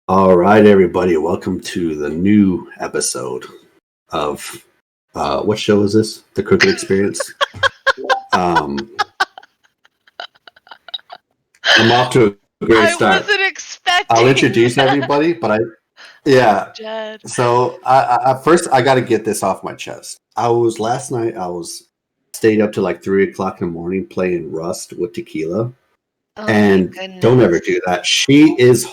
All right, everybody, welcome to the new episode of what show is this? The Crooked Experience. I'm off to a great start. I wasn't expecting. I'll introduce everybody, but yeah. Jed. So first, I got to get this off my chest. Last night. I was stayed up to like 3 o'clock in the morning playing Rust with Tequila, Oh and my goodness. don't ever do that. She is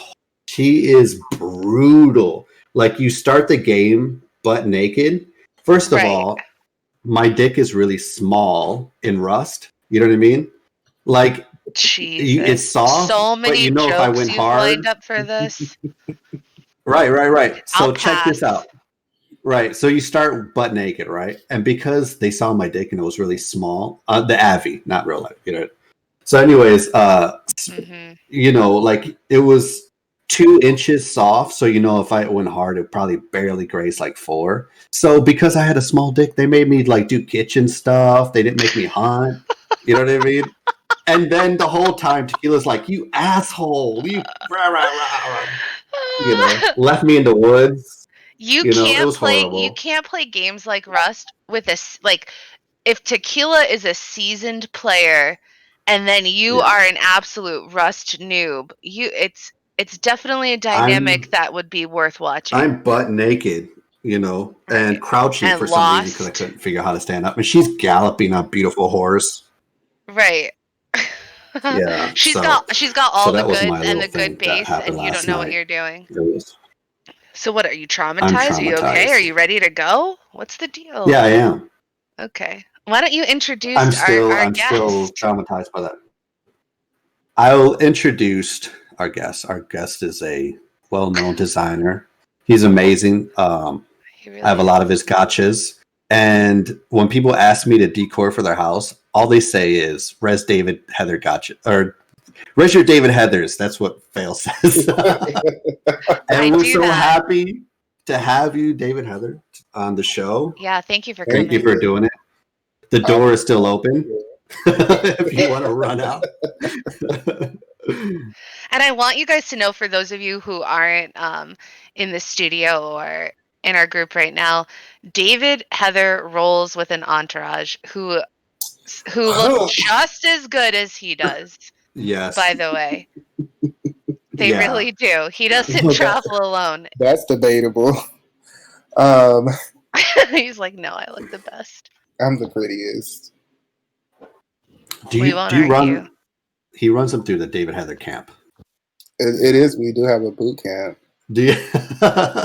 brutal. Like, you start the game butt naked. First of all, my dick is really small in Rust. You know what I mean? Like, it's soft. So many but jokes if I went you've hard, lined up for this. right. So I'll check this pass. out. Right. So you start butt naked, right? And because they saw my dick and it was really small, the Avi, not real life, you know. So anyways, like, it was 2 inches soft. So, if I went hard, it probably barely grazed like 4. So because I had a small dick, they made me like do kitchen stuff. They didn't make me hunt. You know what I mean? And then the whole time, Tequila's like, "You asshole! You rah, rah, rah." Left me in the woods. You it can't was play. horrible. You can't play games like Rust with if Tequila is a seasoned player, and then you are an absolute Rust noob. It's definitely a dynamic that would be worth watching. I'm butt naked, and crouching and for some reason because I couldn't figure out how to stand up. And she's galloping on a beautiful horse. Right. Yeah. she's got all the goods and the thing good base, and you don't know what you're doing. So what, are you traumatized? Are you okay? Are you ready to go? What's the deal? Yeah, I am. Okay. Why don't you introduce I'm our guest? still traumatized by that. I'll introduce our guest. Our guest is a well-known designer. He's amazing. I have a lot of his gotchas. And when people ask me to decor for their house, all they say is res David Heather gotcha, or res your David Heathers. That's what Fail says. And we're so happy to have you, David Heather, on the show. Yeah, thank you for coming. Thank you for doing it. The door is still open if you want to run out. And I want you guys to know, for those of you who aren't in the studio or in our group right now, David Heather rolls with an entourage who looks just as good as he does. Yes. By the way. They really do. He doesn't travel alone. That's debatable. He's like, no, I look the best. I'm the prettiest. Do you run? He runs them through the David Heather camp. It is. We do have a boot camp. Do you?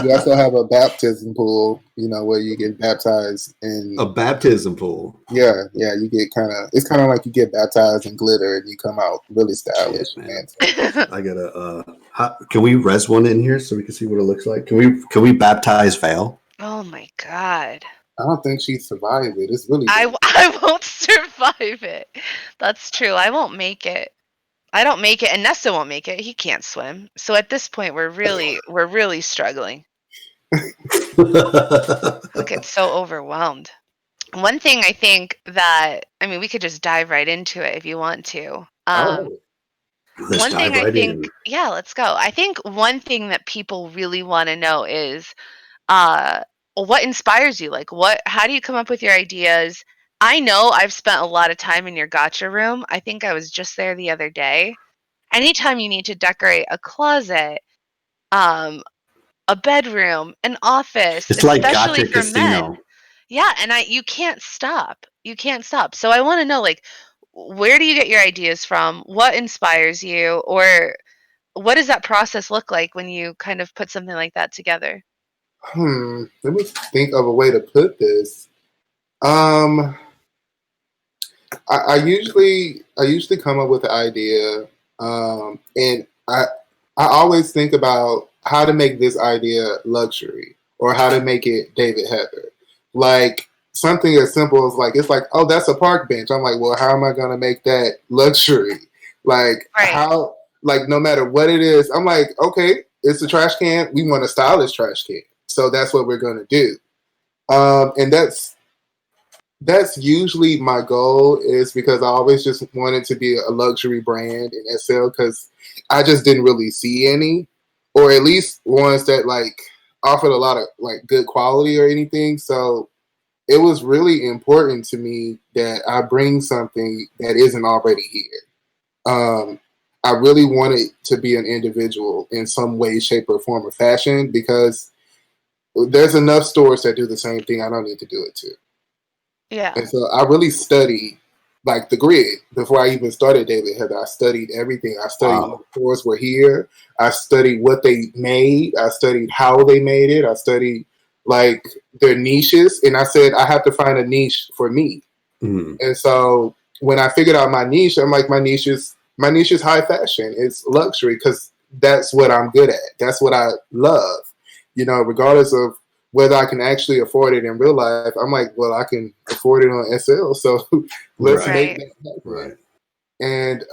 We also have a baptism pool, where you get baptized in a baptism pool. Yeah. You get it's kind of like you get baptized in glitter and you come out really stylish. Shit, man. I gotta. Can we res one in here so we can see what it looks like? Can we baptize Val? Oh my God. I don't think she'd survive it. It's really. I won't survive it. That's true. I won't make it. I don't make it, and Nesta won't make it. He can't swim. So at this point, we're really struggling. Look, it's so overwhelmed. One thing I think that, we could just dive right into it if you want to. Let's dive right in. Yeah, let's go. I think one thing that people really want to know is, what inspires you? Like, how do you come up with your ideas? I know I've spent a lot of time in your gotcha room. I think I was just there the other day. Anytime you need to decorate a closet, a bedroom, an office, it's like especially gotcha for casino. men. Yeah, and you can't stop. You can't stop. So I want to know, like, where do you get your ideas from? What inspires you? Or what does that process look like when you kind of put something like that together? Let me think of a way to put this. I usually come up with an idea, and I always think about how to make this idea luxury or how to make it David Heather. Like something as simple as it's like, oh, that's a park bench. I'm like, well, how am I going to make that luxury? Like how, no matter what it is, I'm like, okay, it's a trash can. We want a stylish trash can. So that's what we're going to do. And that's usually my goal, is because I always just wanted to be a luxury brand in SL because I just didn't really see any, or at least ones that like offered a lot of like good quality or anything. So it was really important to me that I bring something that isn't already here. I really wanted to be an individual in some way, shape, or form of fashion because there's enough stores that do the same thing. I don't need to do it too. Yeah. And so I really studied like the grid before I even started David Heather. I studied everything. I studied what stores were here. I studied what they made. I studied how they made it. I studied like their niches. And I said, I have to find a niche for me. Mm-hmm. And so when I figured out my niche, I'm like, my niche is high fashion. It's luxury because that's what I'm good at. That's what I love. You know, regardless of whether I can actually afford it in real life, I'm like, well, I can afford it on SL. So let's make that happen. Right. And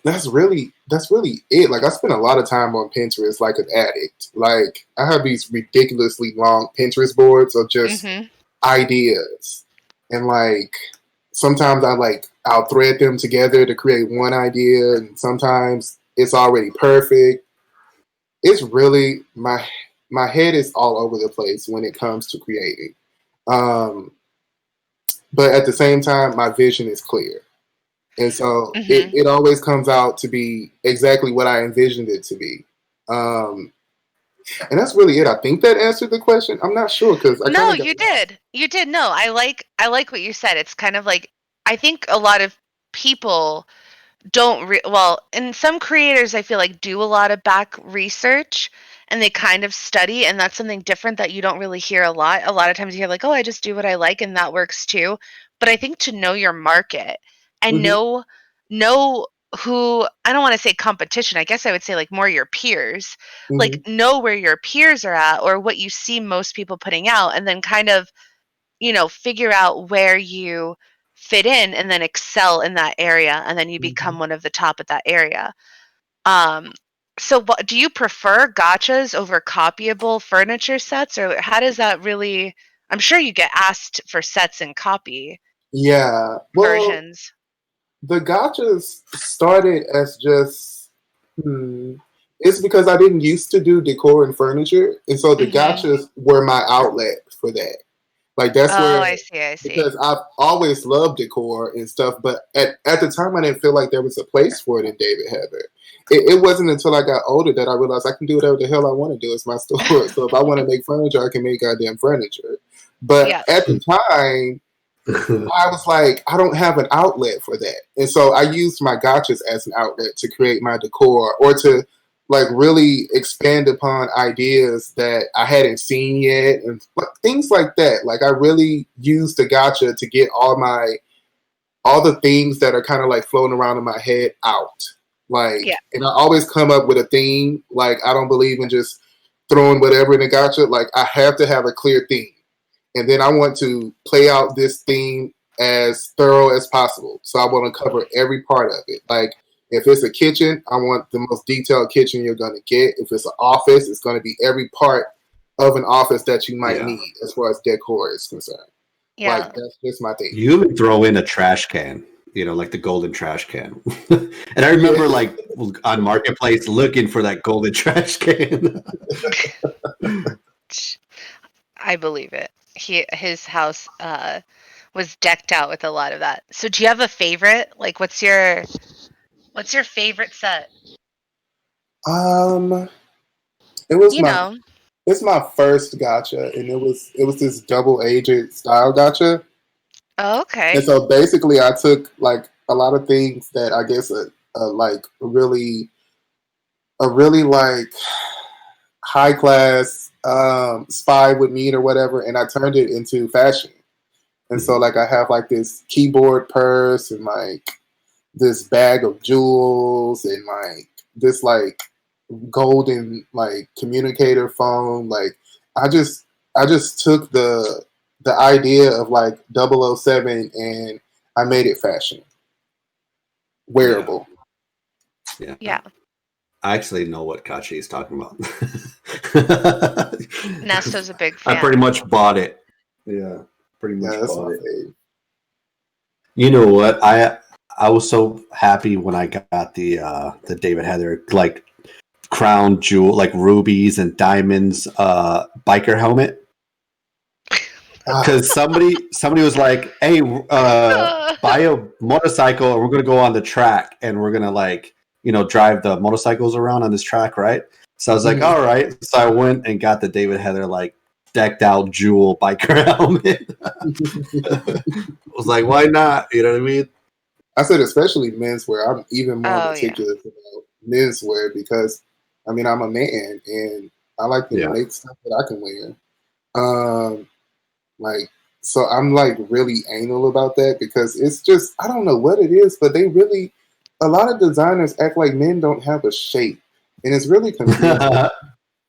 that's really it. Like I spend a lot of time on Pinterest like an addict. Like I have these ridiculously long Pinterest boards of just ideas. And like sometimes I'll thread them together to create one idea, and sometimes it's already perfect. It's really my head is all over the place when it comes to creating. But at the same time, my vision is clear. And so it always comes out to be exactly what I envisioned it to be. And that's really it. I think that answered the question. I'm not sure because you did. You did. No, I like what you said. It's kind of like I think a lot of people don't and some creators I feel like do a lot of back research and they kind of study, and that's something different that you don't really hear a lot. A lot of times you hear like, oh, I just do what I like, and that works too. But I think to know your market and know who, I don't want to say competition, I guess I would say like more your peers, like know where your peers are at or what you see most people putting out, and then kind of, you know, figure out where you fit in and then excel in that area, and then you become one of the top at that area. So what, do you prefer gotchas over copyable furniture sets, or how does that really, I'm sure you get asked for sets and copy versions. The gotchas started as just it's because I didn't used to do decor and furniture, and so the gotchas were my outlet for that. Like that's where I see. Because I've always loved decor and stuff, but at the time I didn't feel like there was a place for it in David Heather. It wasn't until I got older that I realized I can do whatever the hell I want to do. It's my store. So if I want to make furniture, I can make goddamn furniture. But at the time, I was like, I don't have an outlet for that. And so I used my gotchas as an outlet to create my decor or to like really expand upon ideas that I hadn't seen yet and things like that. Like I really used the gotcha to get all the things that are kind of like floating around in my head out. Like, and I always come up with a theme. Like I don't believe in just throwing whatever in the gotcha. Like I have to have a clear theme. And then I want to play out this theme as thorough as possible. So I want to cover every part of it. Like if it's a kitchen, I want the most detailed kitchen you're going to get. If it's an office, it's going to be every part of an office that you might need as far as decor is concerned. Yeah. Like that's just my thing. You even throw in a trash can, you know, like the golden trash can. And I remember like on Marketplace looking for that golden trash can. I believe it. His house was decked out with a lot of that. So do you have a favorite? Like what's your favorite set? It was it's my first gotcha, and it was this double-aged style gotcha. Oh, okay. And so basically I took like a lot of things that I guess like really like high class spy would need or whatever, and I turned it into fashion. And so like I have like this keyboard purse and like this bag of jewels and like this like golden like communicator phone. Like I just took the idea of like 007 and I made it fashion. Wearable. Yeah. I actually know what Kachi is talking about. Nesto's a big fan. I pretty much bought it. Yeah, pretty much bought it. You know what? I was so happy when I got the David Heather. Like crown jewel, like rubies and diamonds, biker helmet. Because somebody was like, "Hey, buy a motorcycle, and we're gonna go on the track, and we're gonna like, drive the motorcycles around on this track, right?" So I was like, "All right." So I went and got the David Heather like decked out jewel biker helmet. I was like, "Why not?" You know what I mean? I said, especially menswear. I'm even more meticulous about menswear because, I mean, I'm a man and I like to make stuff that I can wear. So I'm like really anal about that because it's just, I don't know what it is, but a lot of designers act like men don't have a shape, and it's really confusing.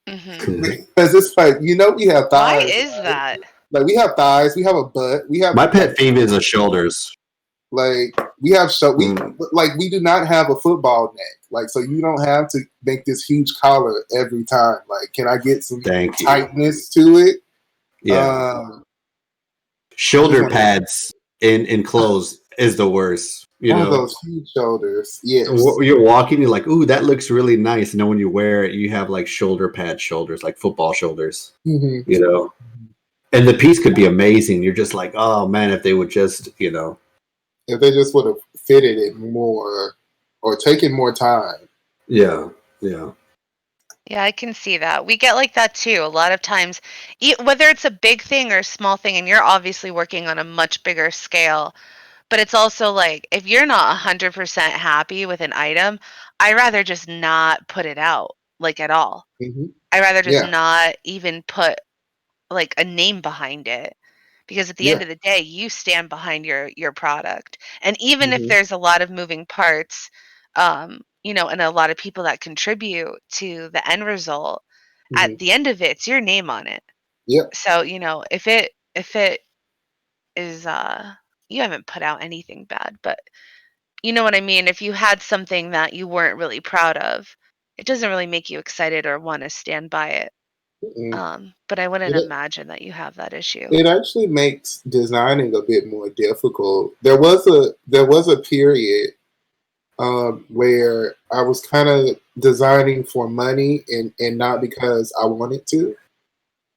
Because it's like, we have thighs. Why is that? Like we have thighs, we have a butt, we have. My pet peeve is the shoulders. Like we have we do not have a football neck. Like, so you don't have to make this huge collar every time. Like, can I get some tightness to it? Yeah. Shoulder pads in clothes is the worst. Those huge shoulders. Yes. You're walking, you're like, ooh, that looks really nice. And then when you wear it, you have like shoulder pad shoulders, like football shoulders. And the piece could be amazing. You're just like, oh man, if they would just, if they just would have fitted it more or taken more time. Yeah. Yeah, I can see that. We get like that too. A lot of times, whether it's a big thing or a small thing, and you're obviously working on a much bigger scale, but it's also like, if you're not 100% happy with an item, I'd rather just not put it out, like at all. I'd rather just not even put like a name behind it. Because at the end of the day, you stand behind your product. And even if there's a lot of moving parts, and a lot of people that contribute to the end result, at the end of it, it's your name on it. Yep. So, if it is, you haven't put out anything bad, but you know what I mean? If you had something that you weren't really proud of, it doesn't really make you excited or want to stand by it. But I wouldn't imagine that you have that issue. It actually makes designing a bit more difficult. There was a period where I was kind of designing for money and not because I wanted to.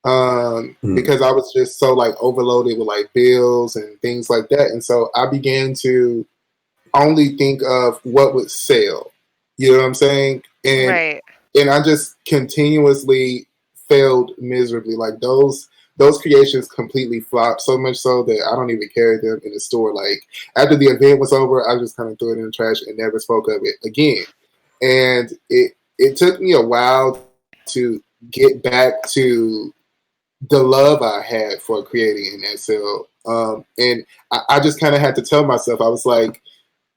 Because I was just so like overloaded with like bills and things like that. And so I began to only think of what would sell. You know what I'm saying? And I just continuously failed miserably. Like those creations completely flopped, so much so that I don't even carry them in the store. Like after the event was over, I just kind of threw it in the trash and never spoke of it again. And it took me a while to get back to the love I had for creating in that cell. And I just kind of had to tell myself, I was like,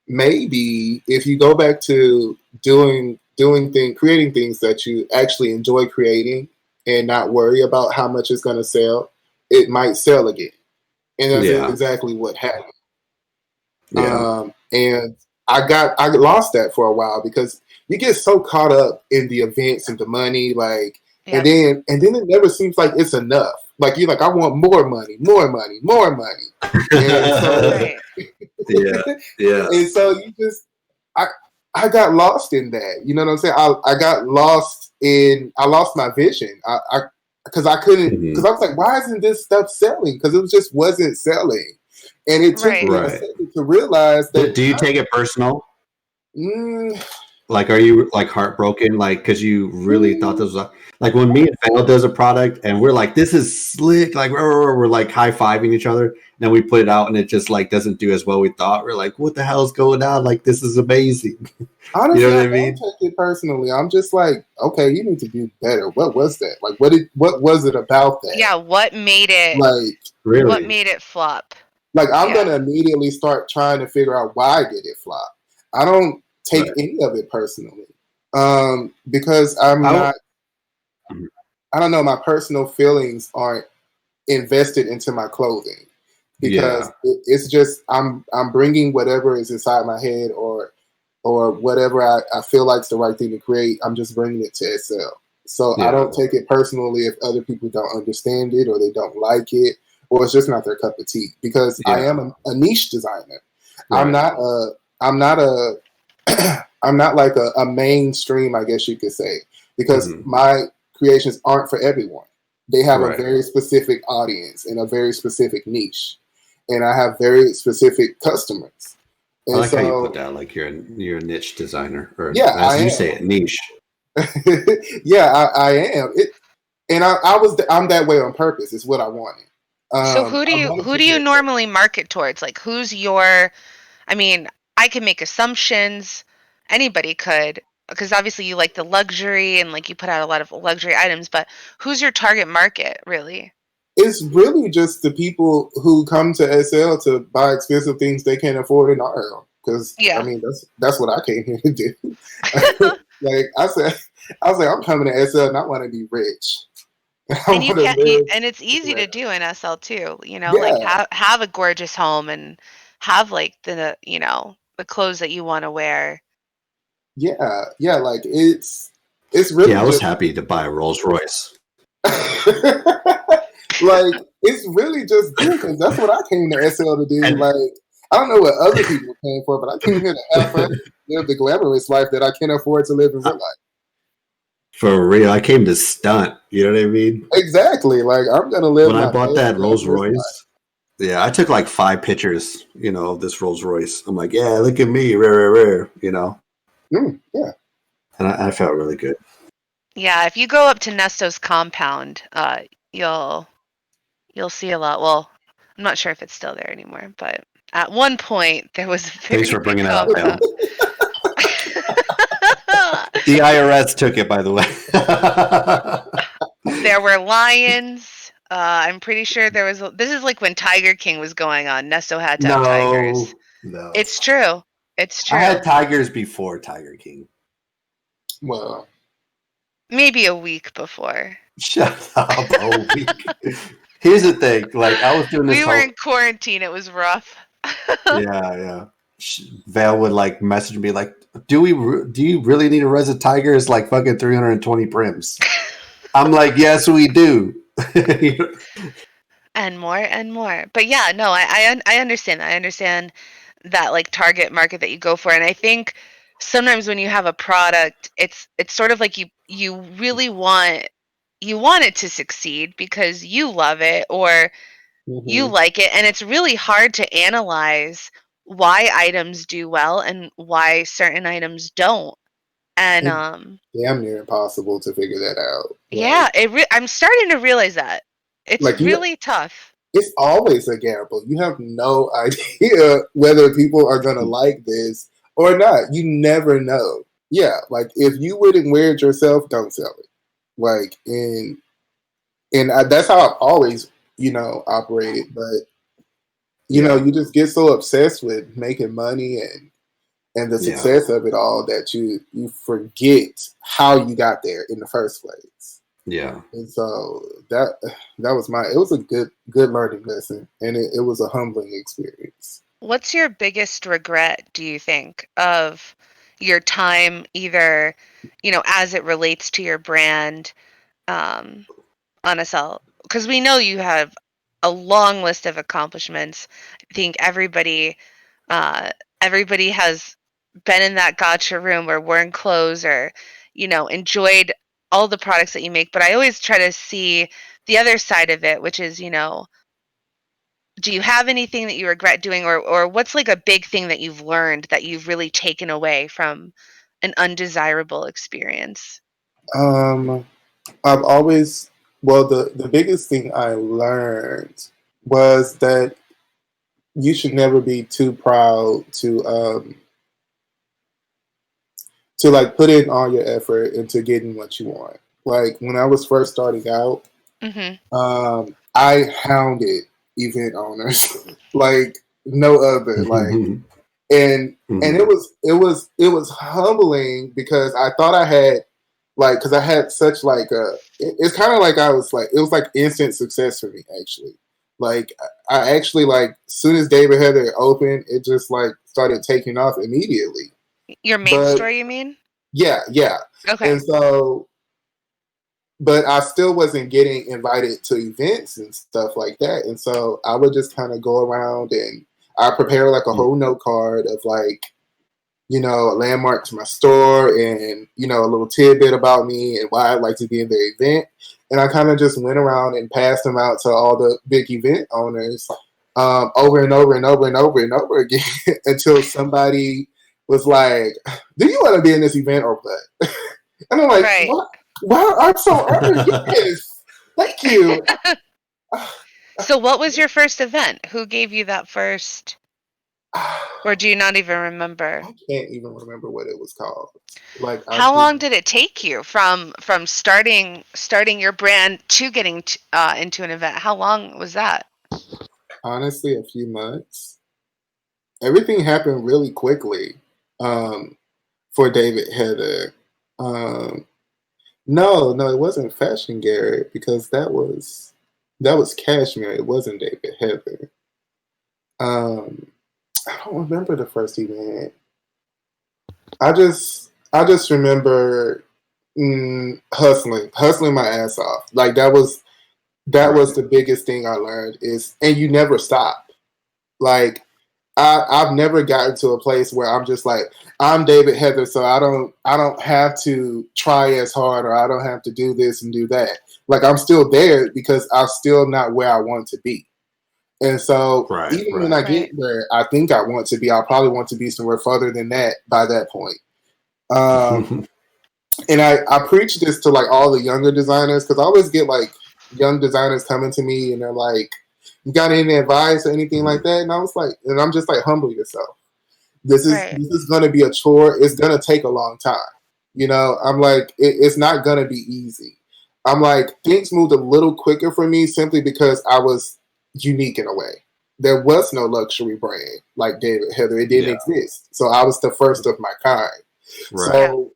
maybe if you go back to creating things that you actually enjoy creating and not worry about how much it's going to sell, it might sell again. And that's exactly what happened. And I lost that for a while because you get so caught up in the events and the money, like, and then it never seems like it's enough. Like you're like, I want more money. And so, and so you just, I got lost in that. You know what I'm saying? I got lost I lost my vision. Because I couldn't, because I was like, why isn't this stuff selling? Because it just wasn't selling. And it took me a second to realize that. Do you take it personal? Like, are you like heartbroken? Like, because you really thought this was like when me and Fennel does a product and we're like, this is slick. Like, we're like high fiving each other. And then we put it out and it just like doesn't do as well we thought. We're like, what the hell's going on? Like, this is amazing. Honestly, you know what I mean? I don't take it personally. I'm just like, okay, you need to do better. What was that? Like, what was it about that? Yeah, what made it like really? What made it flop? Like, I'm gonna immediately start trying to figure out why did it flop. I don't take any of it personally. Because I don't know, my personal feelings aren't invested into my clothing. Because it's just I'm bringing whatever is inside my head or whatever I feel like is the right thing to create. I'm just bringing it to sell. So I don't take it personally if other people don't understand it or they don't like it or it's just not their cup of tea. Because I am a niche designer. Right. I'm not like a mainstream, I guess you could say. because my creations aren't for everyone. They have a Right. very specific audience and a very specific niche, and I have very specific customers. I And like how you so, put that. Like you're a niche designer, or yeah, I as you am. say it, niche. Yeah, I am. And I'm that way on purpose. It's what I wanted. So I wanted who to do you get normally market towards? Like who's your I mean, I can make assumptions. Anybody could, because obviously you like the luxury and like you put out a lot of luxury items, but who's your target market really? It's really just the people who come to SL to buy expensive things they can't afford in our because I Yeah. mean that's what I came here to do. Like I said, I'm coming to SL and I want to be rich. I And you want to can't live. and it's easy to do in SL too, like Yeah, have a gorgeous home and have like the clothes that you want to wear. yeah. Like it's really Yeah, I was just happy to buy a Rolls Royce. like it's really just because that's what I came to SL to do. Like I don't know what other people came for, but I came here to have fun, live the glamorous life that I can't afford to live in real life. For real, I came to stunt. You know what I mean? Exactly. Like I'm gonna live When I my bought best that Rolls glamorous life. Royce, yeah, I took like 5 pictures, of this Rolls Royce. I'm like, yeah, look at me, rare, Yeah. and I felt really good. Yeah, if you go up to Nesto's compound, you'll see a lot. Well, I'm not sure if it's still there anymore, but at one point there was a very Thanks for big bringing that up, Pam. compound. The IRS took it, by the way. There were lions. I'm pretty sure there was. This is like when Tiger King was going on. Nesto had to have tigers. No. It's true. It's true. I had tigers before Tiger King. Well, maybe a week before. Shut up, a week. Here's the thing. Like I was doing this We were whole. in quarantine. It was rough. Yeah. Val would like message me like, do you really need a res of tigers like fucking 320 prims? I'm like, yes, we do. And more. But yeah, no, I understand that. I understand that like target market that you go for, and I think sometimes when you have a product, it's sort of like you really want it to succeed because you love it or you like it, and it's really hard to analyze why items do well and why certain items don't. And it's damn near impossible to figure that out. yeah, I'm starting to realize that it's Like you, really tough. it's always a gamble. You have no idea whether people are gonna like this or not. You never know. Yeah, like if you wouldn't wear it yourself, don't sell it. Like that's how I've always operated. But you just get so obsessed with making money and the success of it all that you forget how you got there in the first place. Yeah. And so that was it was a good learning lesson, and it was a humbling experience. What's your biggest regret, do you think, of your time, either, as it relates to your brand, on SL? Because we know you have a long list of accomplishments. I think everybody has been in that gotcha room or worn clothes or, enjoyed all the products that you make. But I always try to see the other side of it, which is, do you have anything that you regret doing, or what's like a big thing that you've learned that you've really taken away from an undesirable experience? I've always the biggest thing I learned was that you should never be too proud to like put in all your effort into getting what you want. Like when I was first starting out, I hounded event owners like no other. Like and it was humbling because I thought I had because I had such it's kind of like I was like it was like instant success for me actually. Like I actually like soon as David Heather opened, it just like started taking off immediately. Your main store, you mean? Yeah. Okay. And so, but I still wasn't getting invited to events and stuff like that. And so I would just kind of go around and I prepare like a whole note card of like you know, a landmark to my store and, you know, a little tidbit about me and why I'd like to be in the event. And I kind of just went around and passed them out to all the big event owners over and over and over and over and over again until somebody was like, do you want to be in this event or what? And I'm like, Right. what? Wow, I'm so honored. Yes. Thank you. So what was your first event? Who gave you that first? Or do you not even remember? I can't even remember what it was called. Like, how long did it take you from starting your brand to getting into an event? How long was that? Honestly, a few months. Everything happened really quickly for David Heather. No, it wasn't Fashion Garrett because that was Cashmere. It wasn't David Heather. I don't remember the first event. I just remember hustling my ass off. Like that was the biggest thing I learned is, and you never stop. Like I've never gotten to a place where I'm just like, I'm David Heather, so I don't have to try as hard or I don't have to do this and do that. Like I'm still there because I'm still not where I want to be. And so even when I get where I think I want to be, I'll probably want to be somewhere further than that by that point. And I preach this to like all the younger designers because I always get like young designers coming to me and they're like, you got any advice or anything like that? And I was like, and I'm just like, humble yourself. This is going to be a chore. It's going to take a long time. You know, I'm like, it's not going to be easy. I'm like, things moved a little quicker for me simply because I was unique in a way. There was no luxury brand like David Heather. It didn't exist. So I was the first of my kind. So,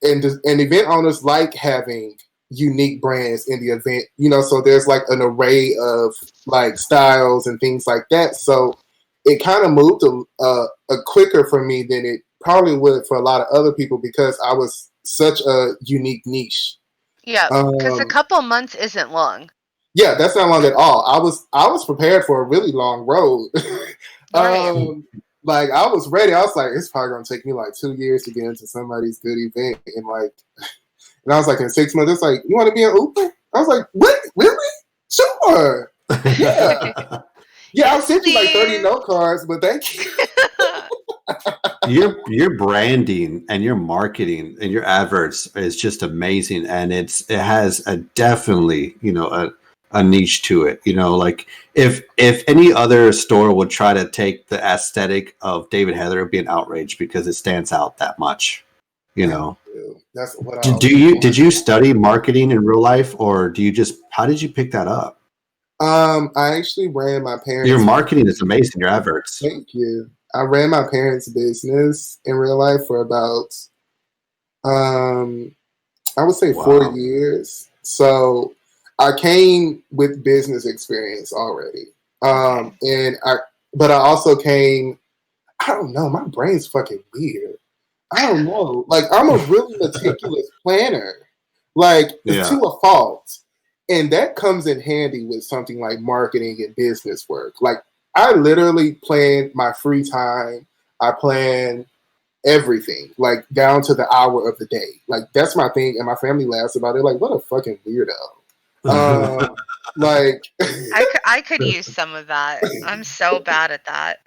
and event owners like having unique brands in the event, you know, so there's like an array of like styles and things like that. So it kind of moved a quicker for me than it probably would for a lot of other people because I was such a unique niche. Yeah, because a couple months isn't long. Yeah, that's not long at all. I was prepared for a really long road. Like I was ready. I was like, it's probably gonna take me like 2 years to get into somebody's good event, and I was like, in 6 months, it's like, you want to be an Uber? I was like, what? Really? Sure. Yeah. Yeah, I'll send you like 30 note cards, but thank you. Your branding and your marketing and your adverts is just amazing, and it has a definitely, you know, a niche to it. You know, like if any other store would try to take the aesthetic of David Heather, it'd be an outrage because it stands out that much. You know. That's what did you study marketing in real life, or how did you pick that up? I actually ran my parents. Your marketing is amazing. Your adverts. Thank you. I ran my parents' business in real life for about, I would say 4 years. So I came with business experience already. But I also came, I don't know, my brain's fucking weird. I don't know. Like, I'm a really meticulous planner. Like, to a fault. And that comes in handy with something like marketing and business work. Like, I literally plan my free time. I plan everything, like, down to the hour of the day. Like, that's my thing. And my family laughs about it. Like, what a fucking weirdo. Like, I could use some of that. I'm so bad at that.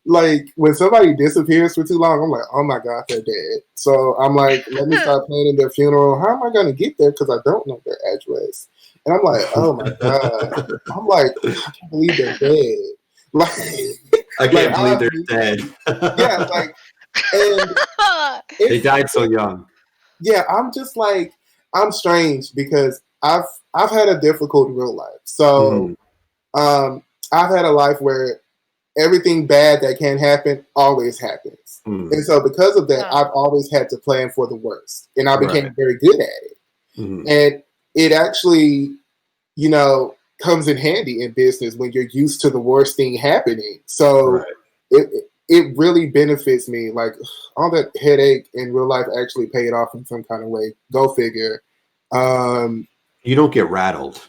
Like when somebody disappears for too long, I'm like, oh my God, they're dead. So I'm like, let me start planning their funeral. How am I going to get there? Because I don't know their address. And I'm like, oh my God. I'm like, I can't believe they're dead. Like, I can't believe they're dead. Yeah, like, and they died so young. Yeah, I'm just like, I'm strange because I've had a difficult real life. So I've had a life where everything bad that can happen always happens. And so because of that, I've always had to plan for the worst. And I became very good at it. And it actually, you know, comes in handy in business when you're used to the worst thing happening. So it really benefits me. Like all that headache in real life actually paid off in some kind of way. Go figure. You don't get rattled,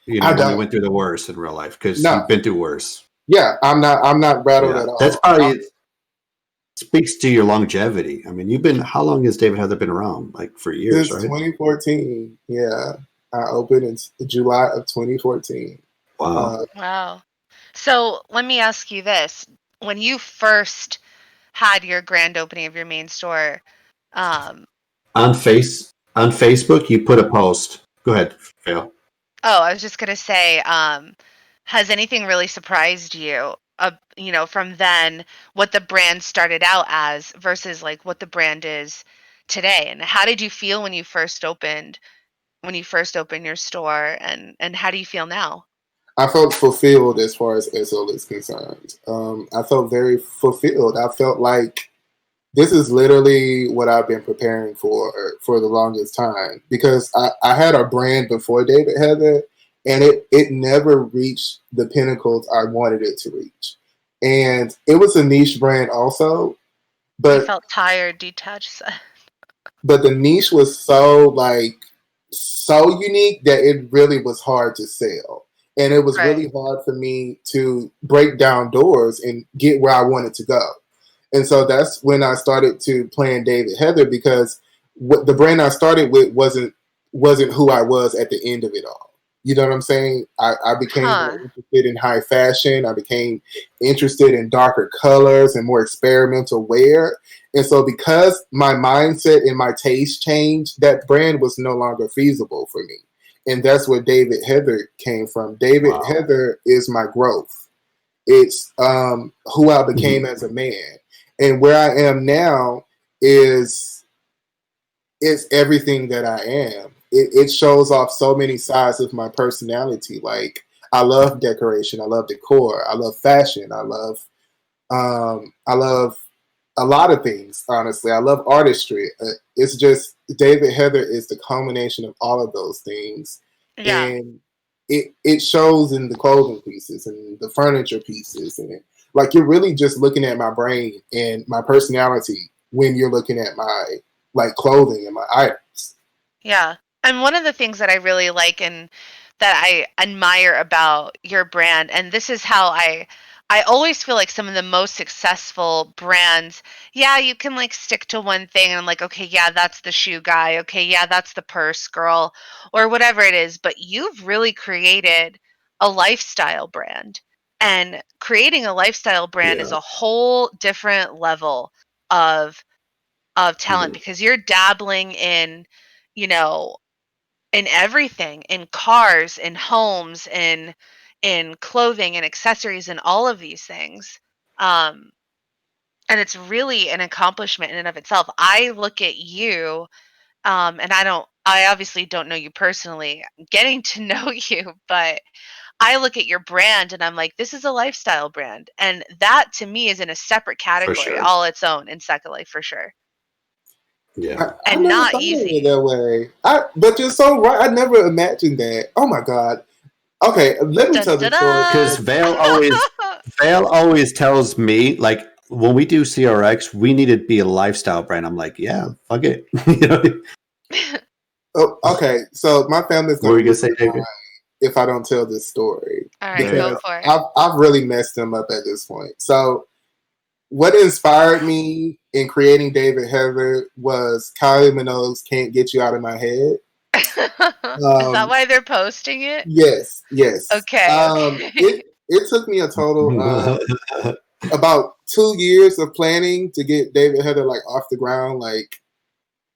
you know, when you went through the worst in real life because you've been through worse. Yeah, I'm not rattled at all. That's probably speaks to your longevity. I mean, how long has David Heather been around? Like for years, Since right? 2014. Yeah. I opened in July of 2014. Wow. Wow. So let me ask you this. When you first had your grand opening of your main store, um, On Facebook, you put a post. Go ahead, Phil. I was just gonna say, has anything really surprised you? From then, what the brand started out as versus like what the brand is today, and how did you feel when you first opened your store, and how do you feel now? I felt fulfilled as far as SL is concerned. I felt very fulfilled. I felt like this is literally what I've been preparing for the longest time, because I had a brand before David Heather, and it never reached the pinnacles I wanted it to reach. And it was a niche brand also, You but felt tired, detached. the niche was so unique that it really was hard to sell. And it was Right. really hard for me to break down doors and get where I wanted to go. And so that's when I started to plan David Heather, because the brand I started with wasn't who I was at the end of it all. You know what I'm saying? I became more Huh. interested in high fashion. I became interested in darker colors and more experimental wear. And so because my mindset and my taste changed, that brand was no longer feasible for me. And that's where David Heather came from. David Wow. Heather is my growth. It's who I became as a man. And where I am now is everything that I am. It shows off so many sides of my personality. Like, I love decoration, I love decor, I love fashion, I love a lot of things. Honestly, I love artistry. It's just David Heather is the culmination of all of those things, Yeah. and it shows in the clothing pieces and the furniture pieces, and like, you're really just looking at my brain and my personality when you're looking at my like clothing and my items. Yeah. And one of the things that I really like and that I admire about your brand, and this is how I always feel like some of the most successful brands, yeah, you can like stick to one thing and I'm like, okay, yeah, that's the shoe guy. Okay, yeah, that's the purse girl or whatever it is, but you've really created a lifestyle brand. And creating a lifestyle brand is Yeah. a whole different level of talent Mhm. because you're dabbling in, you know, in everything, in cars, in homes, in clothing and accessories and all of these things. Um, and it's really an accomplishment in and of itself. I look at you, and I obviously don't know you personally, getting to know you, but I look at your brand and I'm like, this is a lifestyle brand. And that to me is in a separate For category, sure. all its own in Second Life for sure. Yeah. I And never not thought of it easy. that way. But you're so right. I never imagined that. Oh my god. Okay, let me Dun tell da the story. Because da. Vale always tells me, like, when we do CRX, we need to be a lifestyle brand. I'm like, yeah, fuck it. You know? Oh, okay, so my family's What were gonna you gonna lose say, their mind David? if I don't tell this story, All right, Okay. go because for it. I've really messed them up at this point. So what inspired me in creating David Heather was Kylie Minogue's "Can't Get You Out of My Head." Is that Um, why they're posting it? yes, yes. Okay, okay. It took me a total about 2 years of planning to get David Heather like off the ground, like.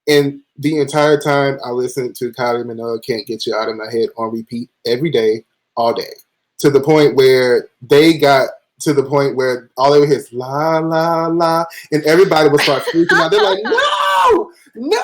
And the entire time I listened to Kylie Minogue "Can't Get You Out of My Head" on repeat every day, all day, to the point where they got to the point where all they would hear is la la la, and everybody would start freaking out. They're like, no, no.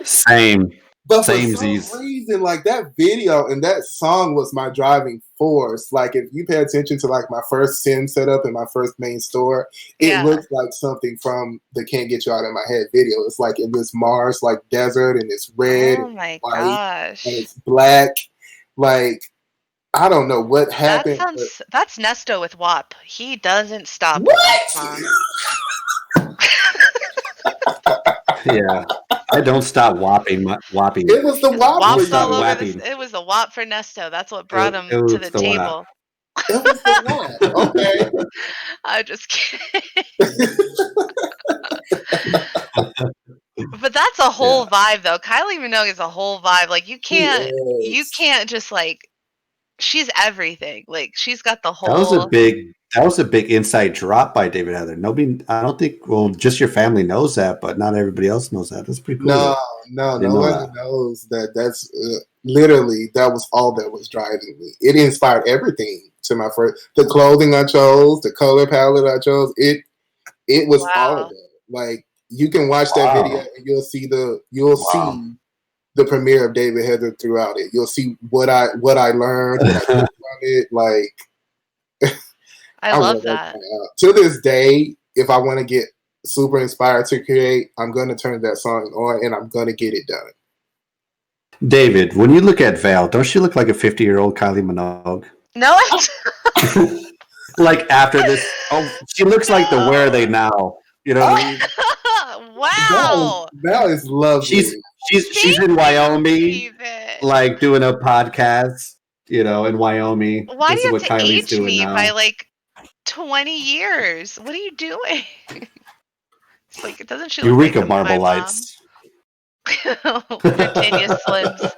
Same. But for some Samesies. reason, like, that video and that song was my driving force. Like, if you pay attention to like my first sim setup and my first main store, it Yeah. looks like something from the "Can't Get You Out of My Head" video. It's like in this Mars like desert, and it's red Oh and my white and gosh. it's black. Like, I don't know what That happened, but sounds that's Nesto with WAP. He doesn't stop with that what? song. Yeah. I don't stop whopping. It was the It's WAP Don't for WAP all stop you. over this. whapping. It was the WAP for Nesto. That's what brought It him to was the the WAP. table. It was the what? Okay. I'm just kidding. But that's a whole vibe, though. Kylie Minogue is a whole vibe. Like you can't just like. She's everything. Like she's got the whole. That was a big inside drop by David Heather. Nobody, I don't think. Well, just your family knows that, but not everybody else knows that. That's pretty cool. No, nobody knows that. That's literally that was all that was driving me. It inspired everything to my first. The clothing I chose, the color palette I chose. It was all of that. Like you can watch that video and you'll see see the premiere of David Heather throughout it. You'll see what I learned from it. Like I love that. To this day, if I want to get super inspired to create, I'm going to turn that song on and I'm going to get it done. David, when you look at Val, don't she look like a 50-year-old Kylie Minogue? No, like after this, she looks like the Where Are They Now? You know what I mean? Wow. Val is lovely. She's in Wyoming, like doing a podcast, in Wyoming. Why do you have to age me by like 20 years? What are you doing? It's like, doesn't she look Eureka like Marble Lights. Britannia Slims.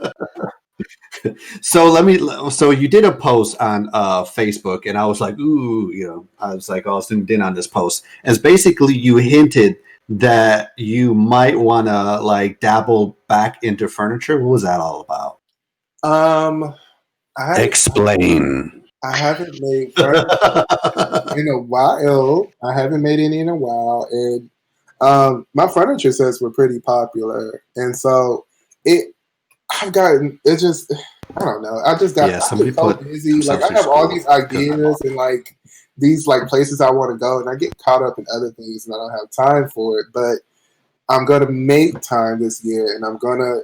So you did a post on Facebook, and I was like, ooh, I was like, all zoomed in on this post. As basically you hinted that you might want to like dabble back into furniture. What was that all about? Explain. I haven't made furniture in a while. I haven't made any in a while, and my furniture sets were pretty popular, and so I don't know. I just got so busy. Like I have all these ideas and like these like places I want to go, and I get caught up in other things, and I don't have time for it. But I'm gonna make time this year, and I'm gonna,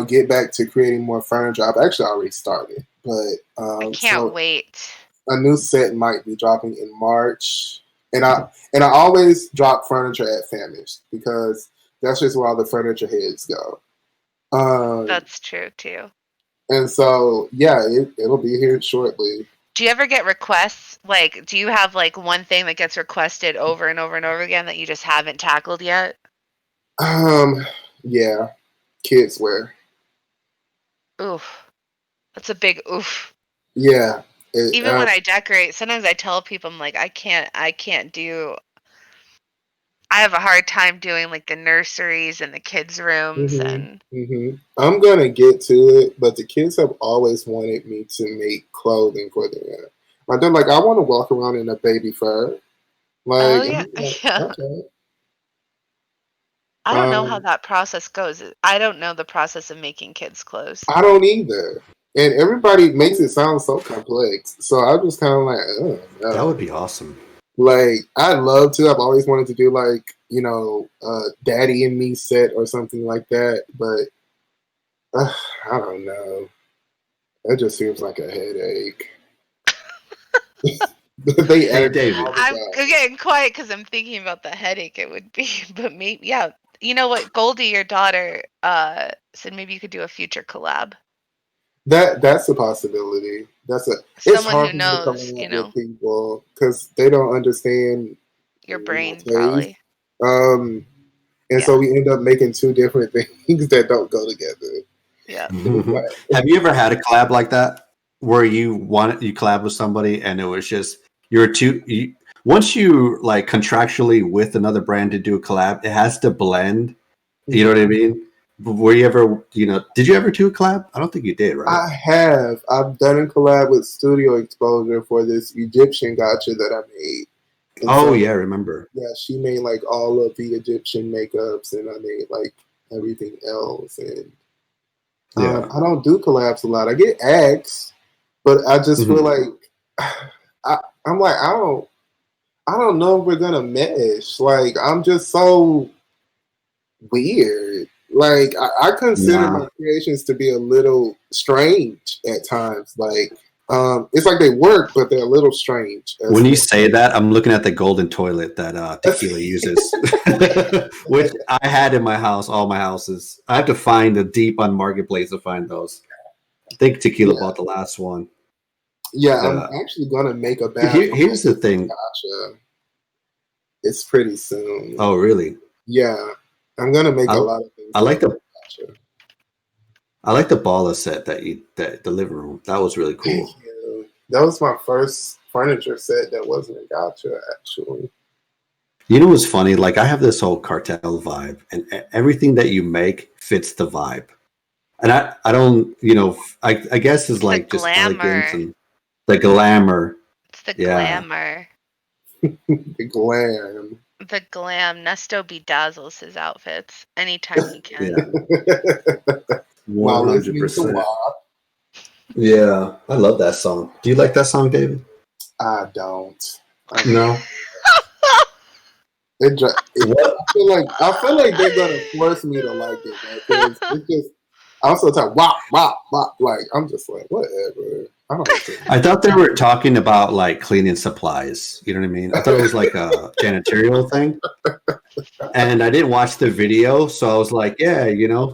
get back to creating more furniture. I've actually already started, but I can't wait. A new set might be dropping in March, and I always drop furniture at Famished because that's just where all the furniture heads go. That's true too. And so, yeah, it'll be here shortly. Do you ever get requests? Like, do you have like one thing that gets requested over and over and over again that you just haven't tackled yet? Yeah, kids wear. Oof, that's a big oof. Yeah. Even when I decorate, sometimes I tell people, I'm like, I can't do. I have a hard time doing like the nurseries and the kids' rooms I'm gonna get to it, but the kids have always wanted me to make clothing for them. Like they're like, I want to walk around in a baby fur. Like, yeah. Okay. I don't know how that process goes. I don't know the process of making kids' clothes. I don't either. And everybody makes it sound so complex. So I'm just kind of like, oh, no. That would be awesome. Like, I'd love to. I've always wanted to do like, Daddy and Me set or something like that. But I don't know. That just seems like a headache. Hey, David. I'm getting quiet because I'm thinking about the headache it would be. But maybe, yeah. You know what? Goldie, your daughter, said maybe you could do a future collab. That's a possibility. It's hard who knows, with people because they don't understand your brain, probably. So we end up making two different things that don't go together. Yeah. Have you ever had a collab like that where you collab with somebody and it was just once you like contractually with another brand to do a collab, it has to blend. You know what I mean? Were you ever, did you ever do a collab? I don't think you did, right? I have. I've done a collab with Studio Exposure for this Egyptian gotcha that I made. And I remember. Yeah, she made like all of the Egyptian makeups and I made like everything else. And I don't do collabs a lot. I get asked, but I just feel like I'm like, I don't know if we're gonna mesh. Like, I'm just so weird. Like, I consider my creations to be a little strange at times. Like, it's like they work, but they're a little strange. When you say that, I'm looking at the golden toilet that Tequila uses, which I had in my house, all my houses. I have to find the deep on Marketplace to find those. I think Tequila bought the last one. Yeah, I'm actually gonna make a batch. Here's the thing. Gotcha. It's pretty soon. Oh, really? Yeah, I'm gonna make a lot of things. I like the Bala set that the living room. That was really cool. Thank you. That was my first furniture set that wasn't a gotcha, actually. You know what's funny? Like I have this whole cartel vibe, and everything that you make fits the vibe. And I don't, I guess it's like just elegance and the glamour. It's the glamour. The glam. The glam. Nesto bedazzles his outfits anytime he can. 100%. Yeah, I love that song. Do you like that song, David? I don't. No. I feel like they're gonna force me to like it, because it's just. I'm so tired. Wop, wop, wop. Like I'm just like whatever. I don't. I thought they were talking about like cleaning supplies. You know what I mean? I thought it was like a janitorial thing, and I didn't watch the video, so I was like, yeah,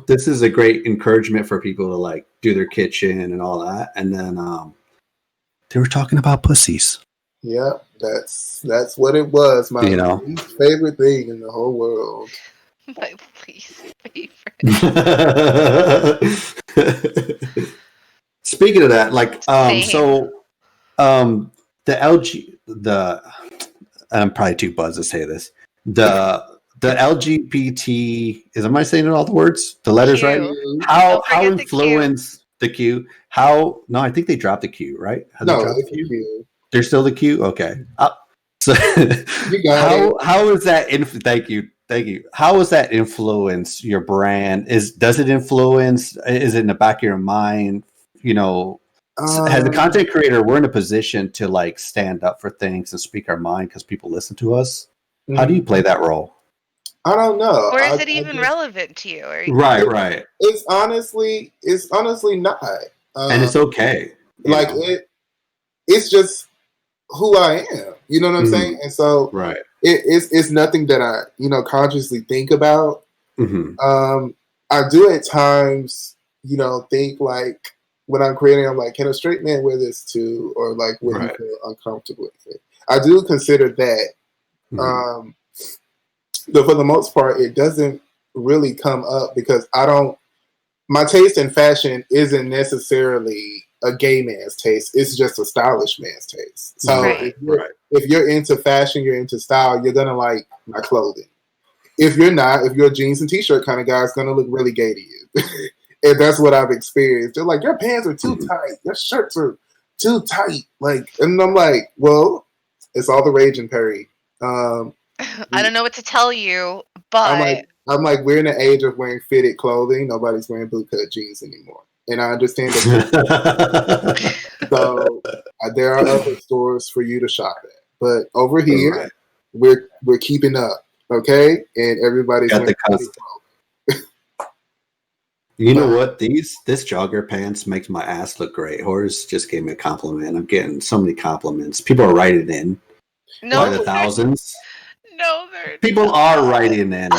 this is a great encouragement for people to like do their kitchen and all that. And then they were talking about pussies. Yeah, that's what it was. My least favorite thing in the whole world. My least favorite. Speaking of that, like, the I'm probably too buzzed to say this. The LGBT am I saying all the words? The letters, right? How influence the Q? How? No, I think they dropped the Q, right? No, it's the Q. They're still the Q. Okay. So how is that? Thank you. How does that influence your brand? Does it influence? Is it in the back of your mind? As a content creator, we're in a position to like stand up for things and speak our mind because people listen to us. Mm-hmm. How do you play that role? I don't know. Or is it even relevant to you? Right. It's honestly not, and it's okay. Like it's just who I am. You know what I'm saying? And so right. It's nothing that I consciously think about. Mm-hmm. I do at times think like when I'm creating, I'm like, can a straight man wear this too, or like would he feel uncomfortable with it? I do consider that, but for the most part, it doesn't really come up because my taste in fashion isn't necessarily a gay man's taste. It's just a stylish man's taste. So if you're into fashion, you're into style, you're gonna like my clothing. If you're not, if you're a jeans and t-shirt kind of guy, it's gonna look really gay to you. And that's what I've experienced. They're like, your pants are too tight, your shirts are too tight. Like, and I'm like, well, it's all the rage in Perry. I don't know what to tell you, but I'm like, we're in the age of wearing fitted clothing. Nobody's wearing bootcut jeans anymore. And I understand that. So there are other stores for you to shop at. But over here, we're keeping up, okay? And everybody's got the custom. You know what? This jogger pants makes my ass look great. Horace just gave me a compliment. I'm getting so many compliments. People are writing in by the thousands. No, people are writing in.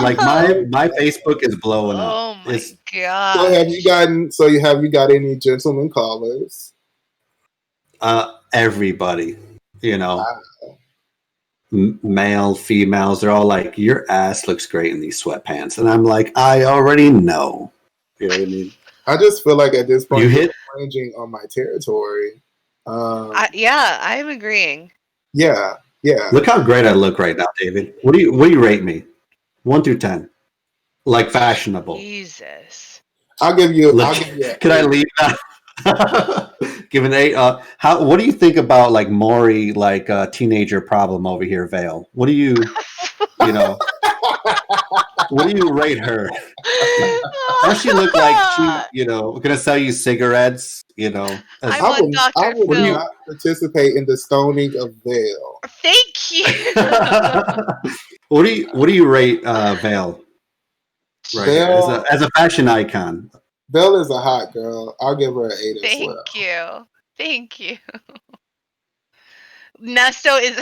Like my Facebook is blowing up. Oh my god! So have you got any gentlemen callers? Everybody, male, females, they're all like, "Your ass looks great in these sweatpants," and I'm like, "I already know." You know what I mean? I just feel like at this point, you're ranging on my territory. I'm agreeing. Yeah. Look how great I look right now, David. What do you rate me? 1 through 10. Like fashionable. Jesus. I'll give you. Can I leave now? Give an 8. What do you think about like Maury, like teenager problem over here, Vale? What do you what do you rate her? Does she look like she, gonna sell you cigarettes? I would not participate in the stoning of Vale. Thank you. What do you rate Vale? Right, Vale, as a fashion icon. Vale is a hot girl. I'll give her an 8 as well. Thank you. Nesto is.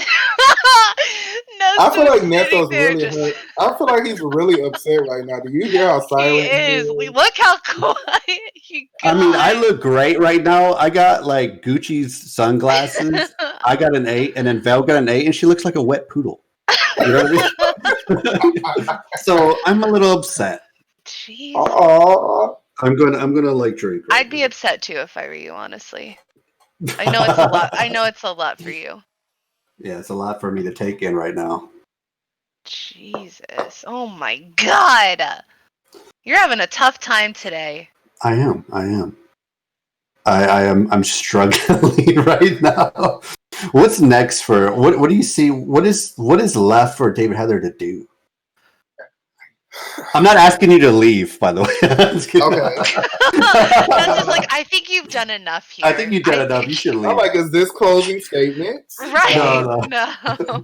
I feel like sitting Nesto's there really just. hurt. I feel like he's really upset right now. Do you hear how He silent he is. is? Look how quiet he I mean, I got. look great right now. I got like Gucci's sunglasses. I got an 8, and then Val got an 8, and she looks like a wet poodle. You know what I mean? So I'm a little upset. Jeez. Aww. I'm gonna like drink. Right I'd be now. upset too if I were you, honestly. I know it's a lot. I know it's a lot for you. Yeah, it's a lot for me to take in right now. Jesus. Oh my God. You're having a tough time today. I am. I'm struggling right now. What's next for what do you see? What is left for David Heather to do? I'm not asking you to leave, by the way. Okay. That's just like, I think you've done enough here. I think you've done enough. You should leave. I'm like, is this closing statements? Right. No.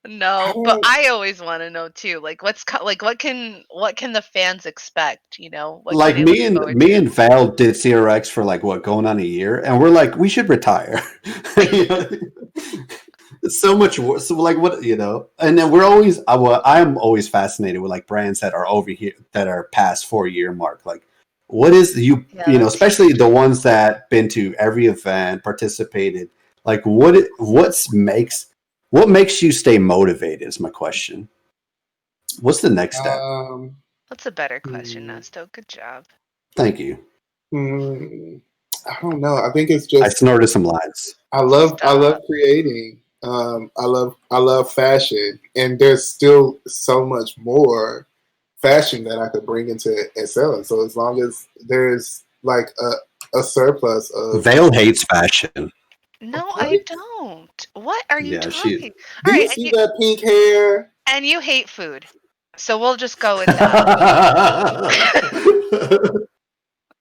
No, but I always want to know too. Like, what can the fans expect? You know, what like can they me look and forward me to? and Val did CRX for like what going on a year, and we're like, we should retire. You know? It's so much worse. So like what and then we're always I'm always fascinated with like brands that are over here that are past 4-year mark. Like what is you know, especially the ones that been to every event, participated. Like what makes you stay motivated is my question. What's the next step? That's a better question, Nesto. Good job. Thank you. I don't know. I think it's just I snorted some lines. I love creating. I love fashion, and there's still so much more fashion that I could bring into it and sell it. So as long as there's like a surplus of Vale hates fashion. No, I don't. What are you talking? Do you see that pink hair? And you hate food. So we'll just go with that.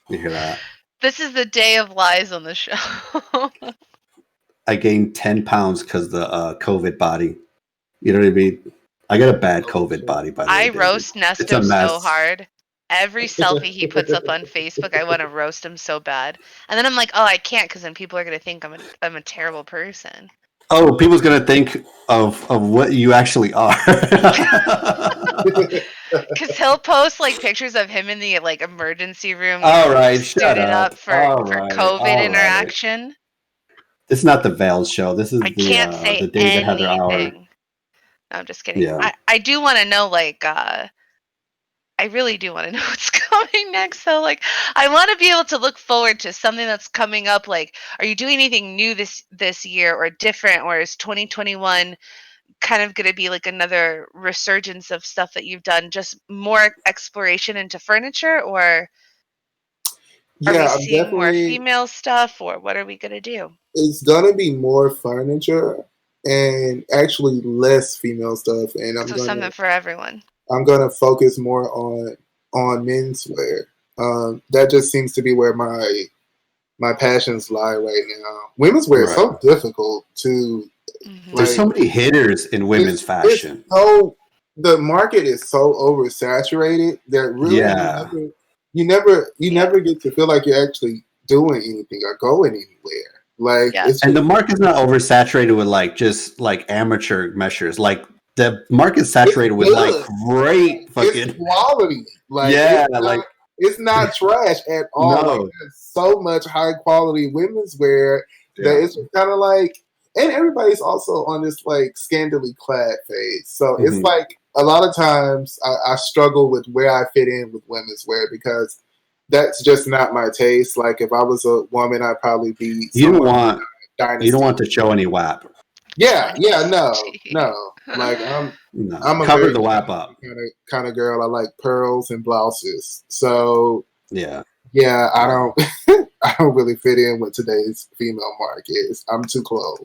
You hear that? This is the day of lies on the show. I gained 10 pounds because the COVID body. You know what I mean? I got a bad COVID body, by the way. I roast Nesto so hard. Every selfie he puts up on Facebook, I want to roast him so bad. And then I'm like, oh, I can't because then people are going to think I'm a terrible person. Oh, people's going to think of what you actually are. Because he'll post like pictures of him in the like emergency room. All right, shut up for COVID interaction. It's not the Vale show. This is the David Heather Hour. No, I'm just kidding. Yeah. I do want to know, like, I really do want to know what's coming next. So, like, I want to be able to look forward to something that's coming up. Like, are you doing anything new this year or different, or is 2021 kind of going to be like another resurgence of stuff that you've done, just more exploration into furniture, or are we seeing more female stuff, or what are we going to do? It's going to be more furniture and actually less female stuff. And I'm something for everyone. I'm going to focus more on menswear. That just seems to be where my passions lie right now. Women's wear is so difficult to. There's so many hitters in women's fashion. The market is so oversaturated that really you never get to feel like you're actually doing anything or going anywhere. Like and the market's not oversaturated with like just like amateur measures. Like the market's saturated with like great fucking quality. Like it's not trash at all. No. Like, there's so much high quality women's wear that it's kind of like, and everybody's also on this like scantily clad phase. So it's like a lot of times I struggle with where I fit in with women's wear because that's just not my taste. Like if I was a woman, I'd probably be. You don't want to show any WAP. Yeah, no. Like I'm a cover the WAP up kind of girl. I like pearls and blouses. So yeah, I don't I don't really fit in with today's female market. I'm too close.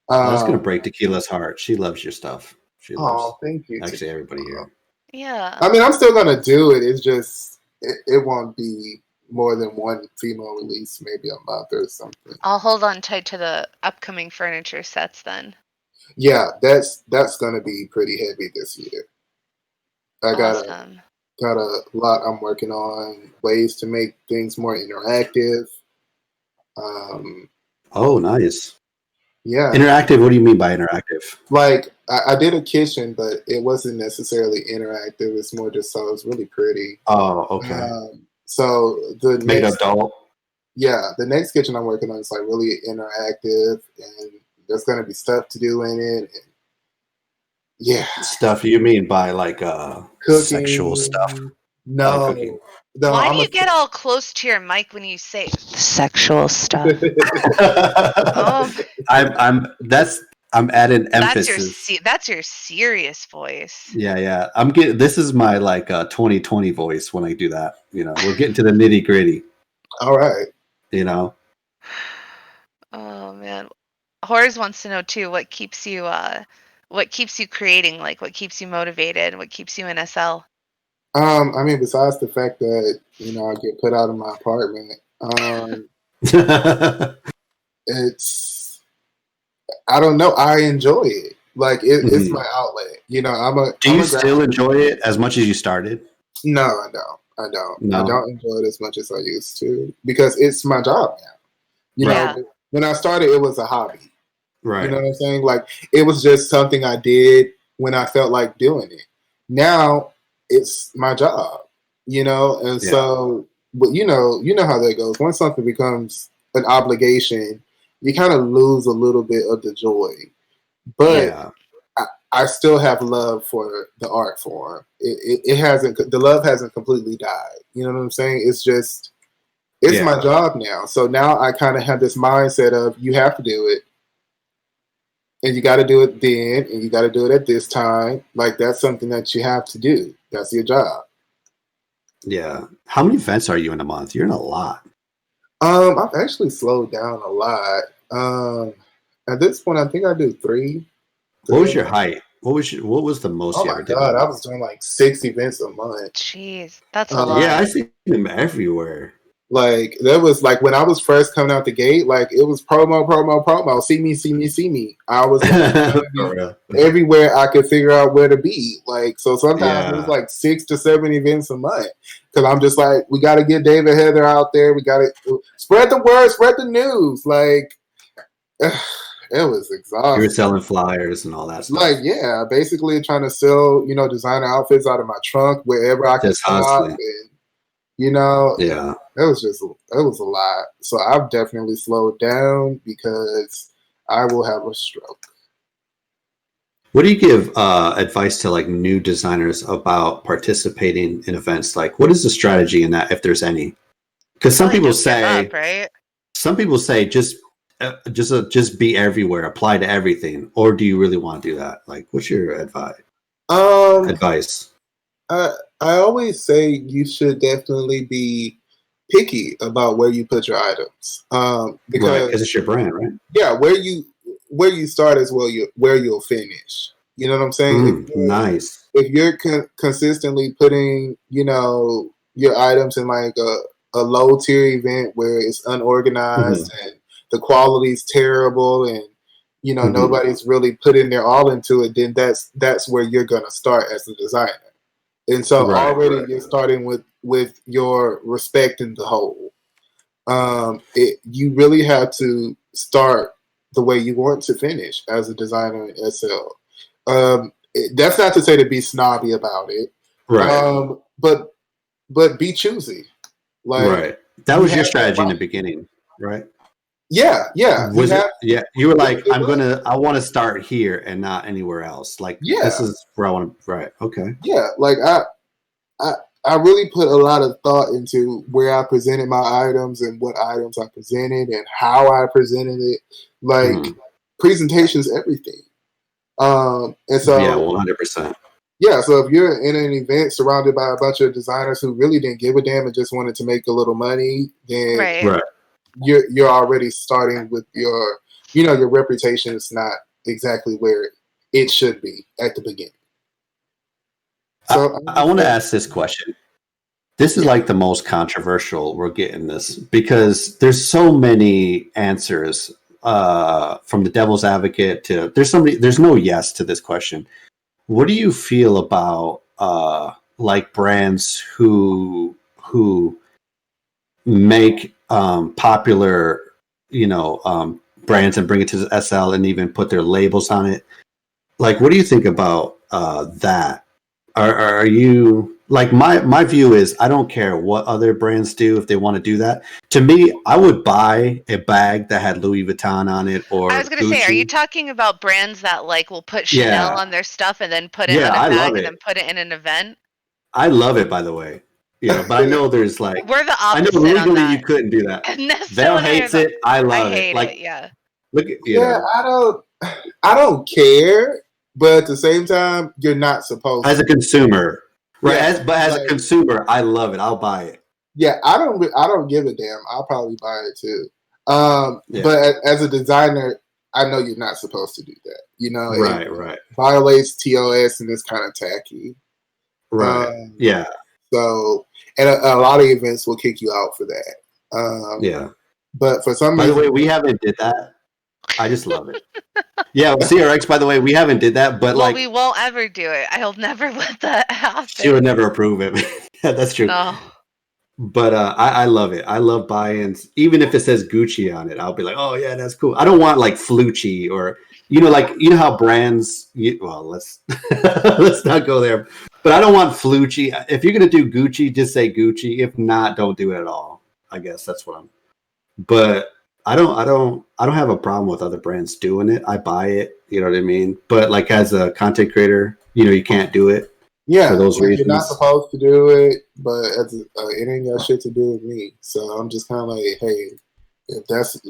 That's gonna break Tequila's heart. She loves your stuff. She loves. Thank you. Actually, everybody here. Yeah. I mean, I'm still gonna do it. It's just it won't be more than one female release, maybe a month or something. I'll hold on tight to the upcoming furniture sets then. Yeah, that's gonna be pretty heavy this year. I got a lot I'm working on, ways to make things more interactive. Oh, nice. Yeah. Interactive. What do you mean by interactive? Like I did a kitchen, but it wasn't necessarily interactive. It's more just so it was really pretty. Oh, okay. So the Made next, adult. yeah, the next kitchen I'm working on is like really interactive, and there's gonna be stuff to do in it. And yeah, Stuff you mean by like sexual stuff? cooking. Oh, No, cooking. no, Why I'm do a. you get all close to your mic when you say sexual stuff? Oh, I'm adding that's your emphasis. that's your serious voice. Yeah. I'm getting. This is my like 2020 voice when I do that. You know, we're getting to the nitty gritty. All right. You know. Oh man, Horace wants to know too what keeps you creating, like what keeps you motivated, what keeps you in SL. I mean, besides the fact that I get put out of my apartment, it's I don't know. I enjoy it. Like it's my outlet. Do you still enjoy it as much as you started? No, I don't. I don't. No. I don't enjoy it as much as I used to because it's my job now. When I started, it was a hobby. Right. You know what I'm saying? Like it was just something I did when I felt like doing it. Now it's my job. And so, but you know how that goes. Once something becomes an obligation, you kind of lose a little bit of the joy. But I still have love for the art form. It hasn't. The love hasn't completely died. You know what I'm saying? It's just it's my job now. So now I kind of have this mindset of you have to do it. And you got to do it then, and you got to do it at this time. Like that's something that you have to do. That's your job. Yeah. How many events are you in a month? You're in a lot. I've actually slowed down a lot. At this point, I think I do three. What was your height? What was the most you ever did? Oh my God, I was doing like 6 events a month. Jeez, that's a lot. Yeah, I see them everywhere. Like there was like when I was first coming out the gate, like it was promo. See me. I was like, everywhere I could figure out where to be. Like so, sometimes it was like 6 to 7 events a month because I'm just like, we got to get David Heather out there. We got to spread the word, spread the news. Like it was exhausting. You were selling flyers and all that stuff. Like basically trying to sell designer outfits out of my trunk wherever I could shop and. It was a lot. So I've definitely slowed down because I will have a stroke. What do you give advice to like new designers about participating in events? Like, what is the strategy in that, if there's any? Because some people say, just be everywhere, apply to everything, or do you really want to do that? Like, what's your advice? I always say you should definitely be picky about where you put your items, because it's your brand, right? Yeah, where you start is where you'll finish. You know what I'm saying? Nice. If you're consistently putting, your items in like a low tier event where it's unorganized and the quality's terrible and nobody's really putting their all into it, then that's where you're gonna start as a designer. And so already you're starting with your respect in the whole. You really have to start the way you want to finish as a designer in SL. That's not to say to be snobby about it, right? But be choosy. Like that was your strategy in the beginning, right? Yeah. You were like, I want to start here and not anywhere else. Like, this is where I want to. Right. Okay. Yeah. Like I really put a lot of thought into where I presented my items and what items I presented and how I presented it. Like presentation's everything. And so 100%. Yeah, so if you're in an event surrounded by a bunch of designers who really didn't give a damn and just wanted to make a little money, then you're already starting with your reputation is not exactly where it should be at the beginning. So I want to ask this question. This is like the most controversial we're getting this because there's so many answers from the devil's advocate to there's no yes to this question. What do you feel about like brands who make popular brands and bring it to the SL and even put their labels on it. Like, what do you think about that? Are you like my view is I don't care what other brands do if they want to do that. To me, I would buy a bag that had Louis Vuitton on it or I was gonna Gucci. say, are you talking about brands that like will put Chanel on their stuff and then put it on a bag and then put it in an event? I love it, by the way. But I know there's like we're the I opposite. know legally on that. you couldn't do that. Nesto Val hates it. I love it. Like, yeah. Look at I don't care, but at the same time, you're not supposed as to. a consumer, right? Yeah, But as a consumer, I love it. I'll buy it. Yeah, I don't give a damn. I'll probably buy it too. But as a designer, I know you're not supposed to do that. It violates TOS and it's kind of tacky. Right. So, and a lot of events will kick you out for that. But for some reason, by the way, we haven't did that. I just love it. CRX. By the way, we haven't did that, but we won't ever do it. I'll never let that happen. She would never approve it. That's true. No. But I love it. I love buy-ins. Even if it says Gucci on it, I'll be like, oh yeah, that's cool. I don't want like Flucci or how brands. Let's let's not go there. But I don't want Flucci. If you're gonna do Gucci, just say Gucci. If not, don't do it at all. I guess that's what I'm. But I don't have a problem with other brands doing it. I buy it. You know what I mean? But like as a content creator, you can't do it. Yeah, for those reasons. You're not supposed to do it, but it ain't got shit to do with me. So I'm just kind of like, hey, if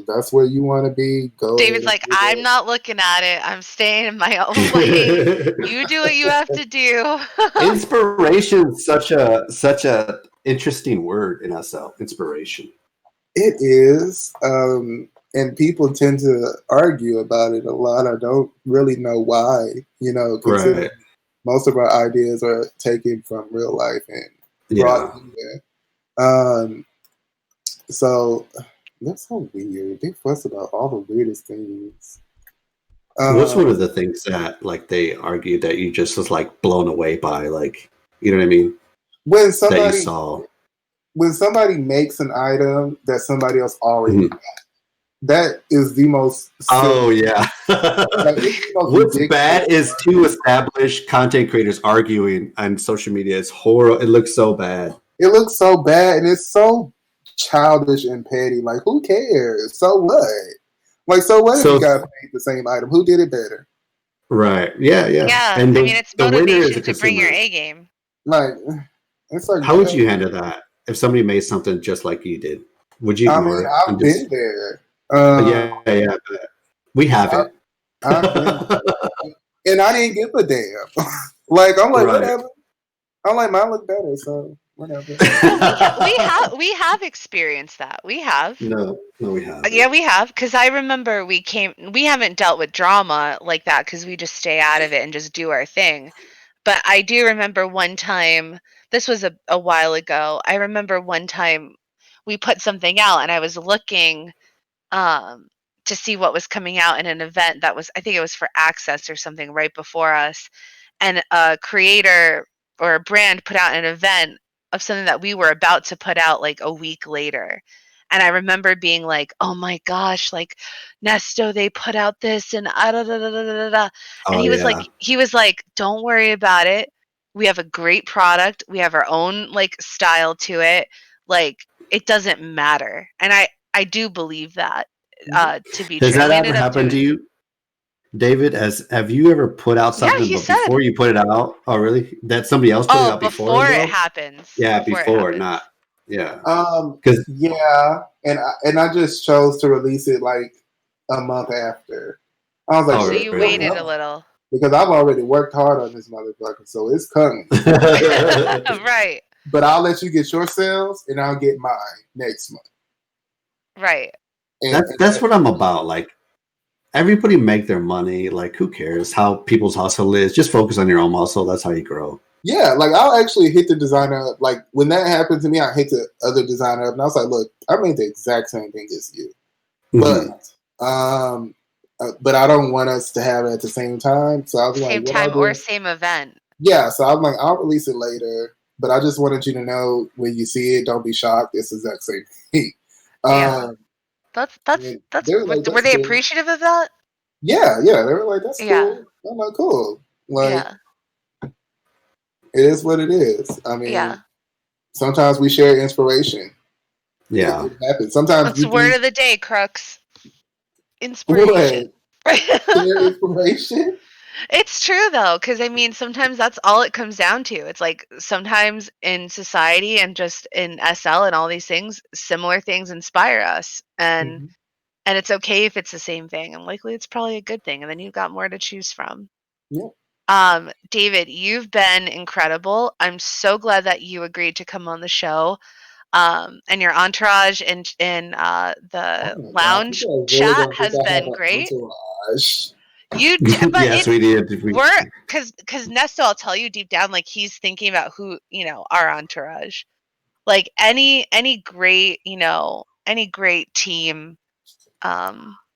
that's where you want to be, go. David's like, I'm not looking at it. I'm staying in my own lane. You do what you have to do. Inspiration, such a interesting word in SL. Inspiration. It is, and people tend to argue about it a lot. I don't really know why. Right. Most of our ideas are taken from real life and brought in there. So that's so weird. They fuss about all the weirdest things. What's one of the things that like they argue that you just was like blown away by, like, you know what I mean? When somebody makes an item that somebody else already got. That is the most. What's bad is two established content creators arguing on social media. It's horrible. It looks so bad. It looks so bad, and it's so childish and petty. Like, who cares? So what? Like, so what if you got paid the same item? Who did it better? Right. Yeah. And it's motivation to bring your A game. Like, it's like, how would you handle that if somebody made something just like you did? Would you ignore it? I've been there. We haven't. And I didn't give a damn. Like, I'm like, whatever. I'm like, mine look better, so whatever. we have experienced that. We have. No, we have. Yeah, we have. Because I remember we haven't dealt with drama like that because we just stay out of it and just do our thing. But I do remember one time, this was a while ago, I remember one time we put something out and I was looking to see what was coming out in an event that was, I think it was for Access or something right before us. And a creator or a brand put out an event of something that we were about to put out like a week later. And I remember being like, oh my gosh, like Nesto, they put out this and and he was like, don't worry about it. We have a great product. We have our own like style to it. Like, it doesn't matter. And I do believe that to be true. Has that ever happened to you, David? Have you ever put out something before you put it out? Oh, really? That somebody else put it out before it happens. Yeah, before not. Yeah. And I just chose to release it like a month after. I was like, so you waited a little. Because I've already worked hard on this motherfucker, so it's coming. Right. But I'll let you get your sales, and I'll get mine next month. Right. That's what I'm about. Like, everybody make their money. Like, who cares how people's hustle is? Just focus on your own hustle. That's how you grow. Yeah, like I'll actually hit the designer up. Like when that happened to me, I hit the other designer up, and I was like, "Look, I made the exact same thing as you, but I don't want us to have it at the same time." So I was same time or same event. Yeah, so I'm like, I'll release it later, but I just wanted you to know when you see it, don't be shocked. It's the exact same thing. That's And they were like, were "That's they cool." appreciative of that? Yeah, yeah. They were like, "That's Yeah. cool." I'm like, "Cool." Like, Yeah. it is what it is. I mean, Yeah. sometimes we share inspiration. Yeah. It happens. Sometimes That's we the word think, of the day, Crux. what? Inspiration. Share inspiration? It's true though, because I mean, sometimes that's all it comes down to. It's like sometimes in society and just in SL and all these things, similar things inspire us, Mm-hmm. and it's okay if it's the same thing, and likely it's probably a good thing, and then you've got more to choose from. Yeah. David, you've been incredible. I'm so glad that you agreed to come on the show. And your entourage in Oh the my God. lounge People are really chat going to think has I have been an great. entourage. But Yes, we did. we're because Nesto, I'll tell you deep down, like he's thinking about who our entourage. Like any great any great team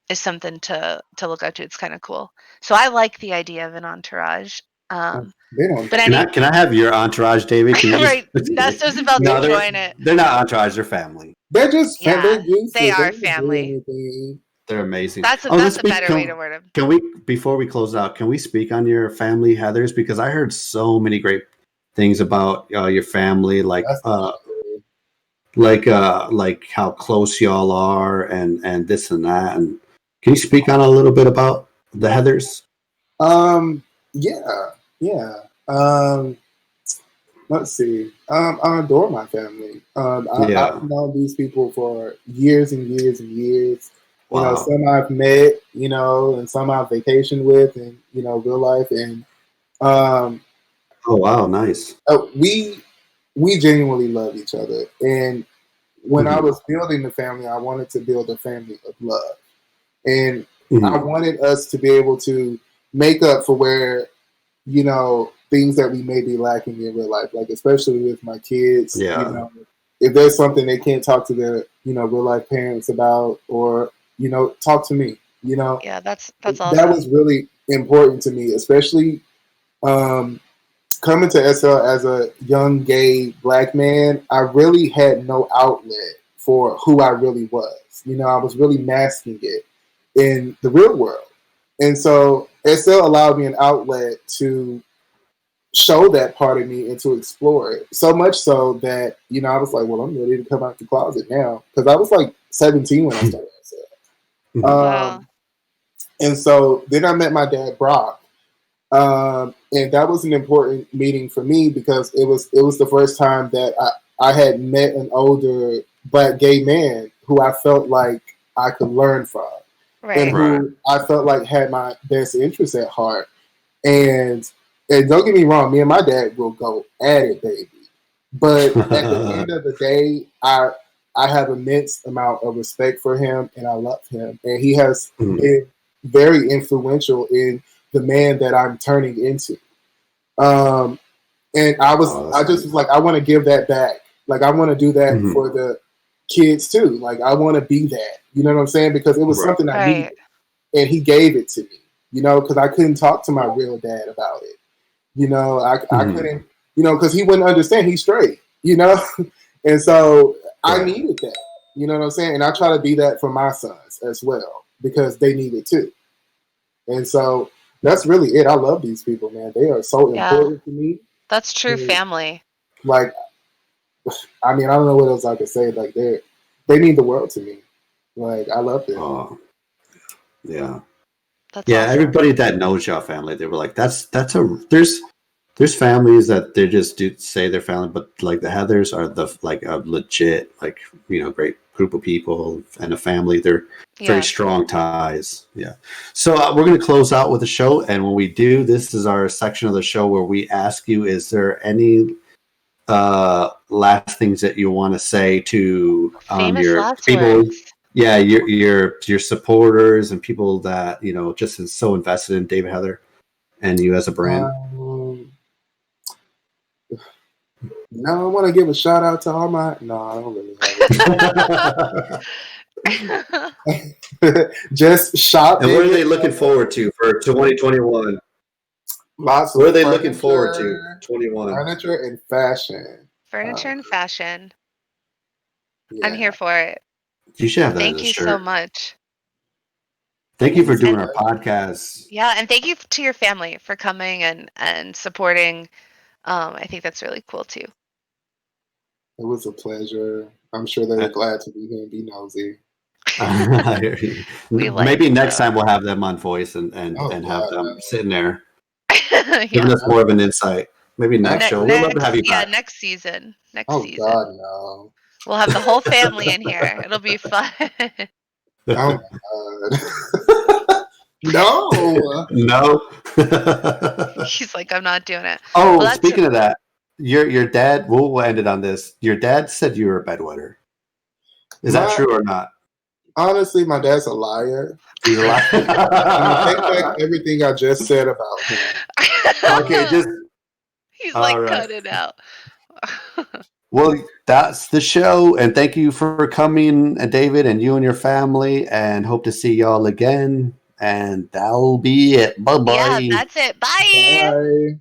is something to look up to. It's kind of cool. So I like the idea of an entourage. They don't. But Can I have your entourage, David? Can you just right, Nesto's about to No, join it. they're not entourage, they're family. They're just they're Yeah, they useless. They are don't do family. anything. They're amazing. That's Oh, let's a speak. better way to word them. Can we, before we close out, can we speak on your family, Heather's? Because I heard so many great things about your family, That's like how close y'all are, and this and that. And can you speak on a little bit about the Heathers? yeah, yeah. Let's see. I adore my family. I've Yeah. known these people for years and years and years. You know, Wow. some I've met, and some I've vacationed with, and real life. And um, Oh, wow. Nice. we genuinely love each other. And when I Hmm. was building the family, I wanted to build a family of love, and I Hmm. wanted us to be able to make up for where things that we may be lacking in real life, like especially with my kids, Yeah. if there's something they can't talk to their, real life parents about, or, talk to me, Yeah, that's that was awesome. really important to me, especially um, coming to SL as a young gay black man. I really had no outlet for who I really was. I was really masking it in the real world. And so SL allowed me an outlet to show that part of me and to explore it. So much so that, I was like, well, I'm ready to come out the closet now. Because I was like 17 when I started SL. Hmm. Wow. And so then I met my dad, Brock. And that was an important meeting for me because it was the first time that I had met an older black gay man who I felt like I could learn from and Right. Right. who I felt like had my best interests at heart. And don't get me wrong, me and my dad will go at it, baby. But at the end of the day, I have immense amount of respect for him and I love him. And he has Mhm. been very influential in the man that I'm turning into. Um, and Oh, I that's just nice. was like, I want to give that back. Like I want to do that Hmm. for the kids too. Like I want to be that. You know what I'm saying? Because it was Right. something I needed, Right. and he gave it to me. Because I couldn't talk to my real dad about it. I Hmm. couldn't. Because he wouldn't understand. He's straight. And so I Right. needed that. You know what I'm saying? And I try to be that for my sons as well because they need it too. And so that's really it. I love these people, man. They are so Yeah, important to me. that's true And, family. like, I mean, I don't know what else I could say. Like, they mean the world to me. Like, I love them. Oh, yeah. That's Yeah, awesome. everybody that knows your family, they were like, that's a there's families that they just do say they're family, but like the Heathers are the like a legit like great group of people and a family. They're very Yes. strong ties. Yeah. So we're going to close out with the show, and when we do, this is our section of the show where we ask you: is there any last things that you want to say to Famous your last people? words. Yeah, your supporters and people that just is so invested in David Heather and you as a brand. Um, now I want to give a shout out to all my. No, I don't really have it. Just shop, And what are baby. they looking forward to for 2021? Lots What of are they looking forward to? 21. furniture and fashion. Furniture Um, and fashion. I'm yeah. here for it. You should have that Thank as a you shirt. so much. Thank you for doing our podcast. Yeah, and thank you to your family for coming and supporting. I think that's really cool too. It was a pleasure. I'm sure they were glad to be here and be nosy. Maybe next time we'll have them on voice and have them sitting there giving us more of an insight. Maybe next show. We'd love to have you back. Yeah, next season. God, no. We'll have the whole family in here. It'll be fun. Oh God. No. No. He's like, I'm not doing it. Oh, well, speaking of that, your dad. We'll end it on this. Your dad said you were a bedwetter. Is that true or not? Honestly, my dad's a liar. He's a liar. Take back everything I just said about him. Okay, just. He's like, cut it out. Well, that's the show, and thank you for coming, David, and you and your family, and hope to see y'all again. And that'll be it. Bye-bye. Yeah, that's it. Bye. Bye.